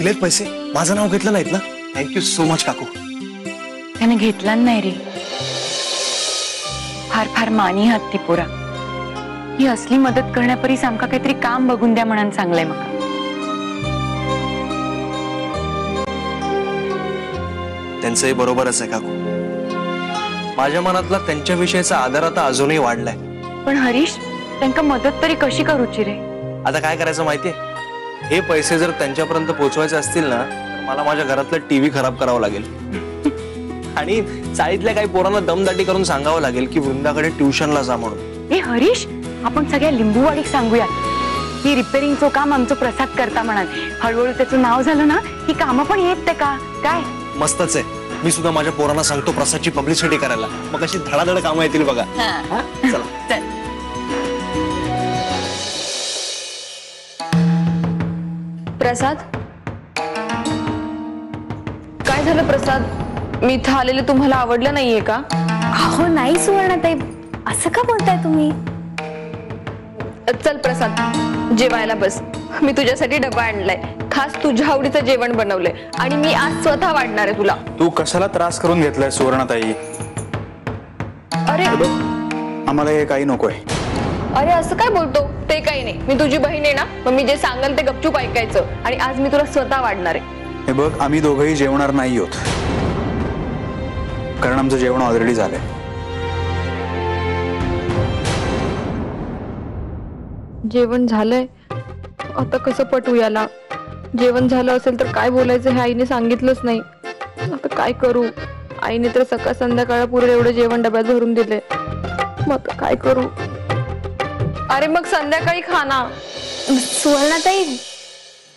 दिलेत पैसे, माझं नाव घेतलं नाहीत ना? थँक्यू सो मच काकू. त्याने घेतला नाही रे, फार फार मानी हात ती पोरा. ही असली मदत करण्यापरीस आमका काहीतरी काम बघून द्या म्हणून सांगलंय मका. त्यांचंही बरोबरच आहे काकू. माझ्या मनातला त्यांच्याविषयीचा आदर आता अजूनही वाढलाय. पण हरीश, त्यांना मदत तरी कशी करूची रे? आता काय करायचं माहितीये, हे पैसे जर त्यांच्यापर्यंत पोहोचवायचे असतील ना, तर मला माझ्या घरातलं टीव्ही खराब करावं लागेल आणि चाळीतल्या काही पोरांना दमदाटी करून सांगावं लागेल की वृंदाकडे ट्युशनला जा म्हणून. ए हरीश, आपण सगळ्या लिंबूवाडीक सांगूया की रिपेअरिंगचं काम आमचं प्रसाद करता म्हणा. हळूहळू त्याचं नाव झालं ना, ही कामं पण येत ते का काय? मस्तच आहे. मी सुद्धा माझ्या पोरांना सांगतो प्रसादची पब्लिसिटी करायला, मग अशी धडाधड कामं येतील बघा. चला चल. प्रसाद, काय झालं प्रसाद? मी इथं आलेले तुम्हाला आवडलं नाहीये का? अहो नाही सुवर्णाताई, असं का बोलताय तुम्ही? चल प्रसाद, जेवायला बस. मी तुझ्यासाठी डबा आणलाय, खास तुझ्या आवडीचं जेवण बनवलंय आणि मी आज स्वतः वाढणार आहे तुला. तू कशाला त्रास करून घेतलाय सुवर्णाताई? अरे आम्हाला हे काही नकोय. अरे असं काय बोलतो? ते काही नाही, मी तुझी बहीण आहे ना, मग मी जे सांगेल ते गपचूप ऐकायचं. आणि आज मी तुला स्वतः वाढणार आहे. हे बघ, आम्ही दोघंही जेवणार नाही आहोत, कारण आमचं जेवण ऑलरेडी झालंय. जेवण झालंय, आता कसं पटवू याला? जेवण झालं असेल तर काय बोलायचं हे आईने सांगितलंच नाही. आता काय करू? आईने तर सकाळ संध्याकाळ पुरे एवढं जेवण डब्यात भरून दिले, मग आता काय करू? अरे मग संध्याकाळी खा ना. सुवर्णाताई,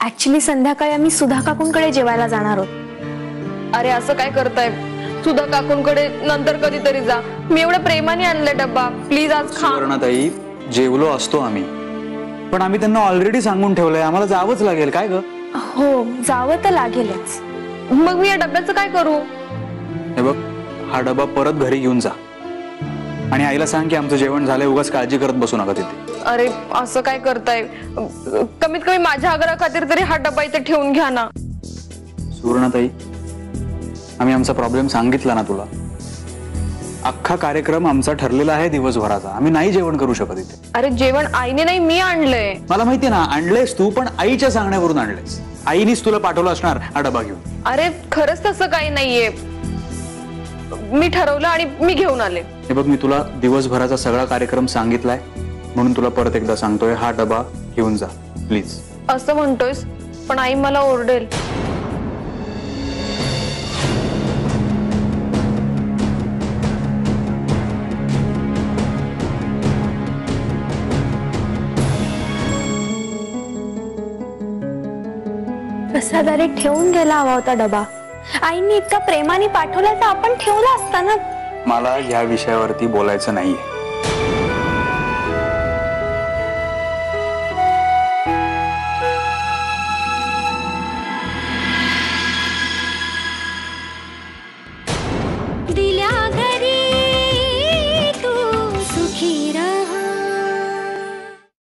ऍक्च्युली संध्याकाळी आम्ही सुधा काकूंकडे जेवायला जाणार आहोत. अरे असं काय करताय? सुधा काकूंकडे नंतर कधीतरी जा. मी एवढ्या प्रेमाने आणलाय डब्बा, प्लीज आज खा. सुवर्णाताई, जेवलो असतो आम्ही, पण आम्ही त्यांना ऑलरेडी सांगून ठेवलंय, आम्हाला जावंच लागेल. काय ग? हो, जावं तर लागेलच. मग मी या डब्याचं काय करू? हे बघ, हा डबा परत घरी घेऊन जा आणि आईला सांग की आमचं जेवण झालंय, उगाच काळजी करत बसू नका तिथे. अरे असं काय करताय? कमीत कमी माझ्या आग्रहा खातीर तरी हा डबा इथे ठेवून घ्या ना. सुवर्णाताई, आम्ही आमचा प्रॉब्लेम सांगितला ना तुला. अख्खा कार्यक्रम आमचा ठरलेला आहे दिवसभराचा, आम्ही नाही जेवण करू शकत इथे. अरे जेवण आईने नाही, मी आणलंय. मला माहितीये ना, आणलेस तू, पण आईच्या सांगण्यावरून आणलेस. आईनीच तुला पाठवलं असणार हा डबा घेऊन. अरे खरंच तसं काही नाहीये, मी ठरवलं आणि मी घेऊन आले. हे बघ, मी तुला दिवसभराचा सगळा कार्यक्रम सांगितलाय, म्हणून तुला परत एकदा सांगतोय, हा डबा घेऊन जा प्लीज. असं म्हणतोयस, पण आई मला ओरडेल. प्रसाद, अरे ठेवून गेला हवा होता डबा. आईने इतका प्रेमाने पाठवला तर आपण ठेवला असता ना. मला या विषयावरती बोलायचं नाहीये.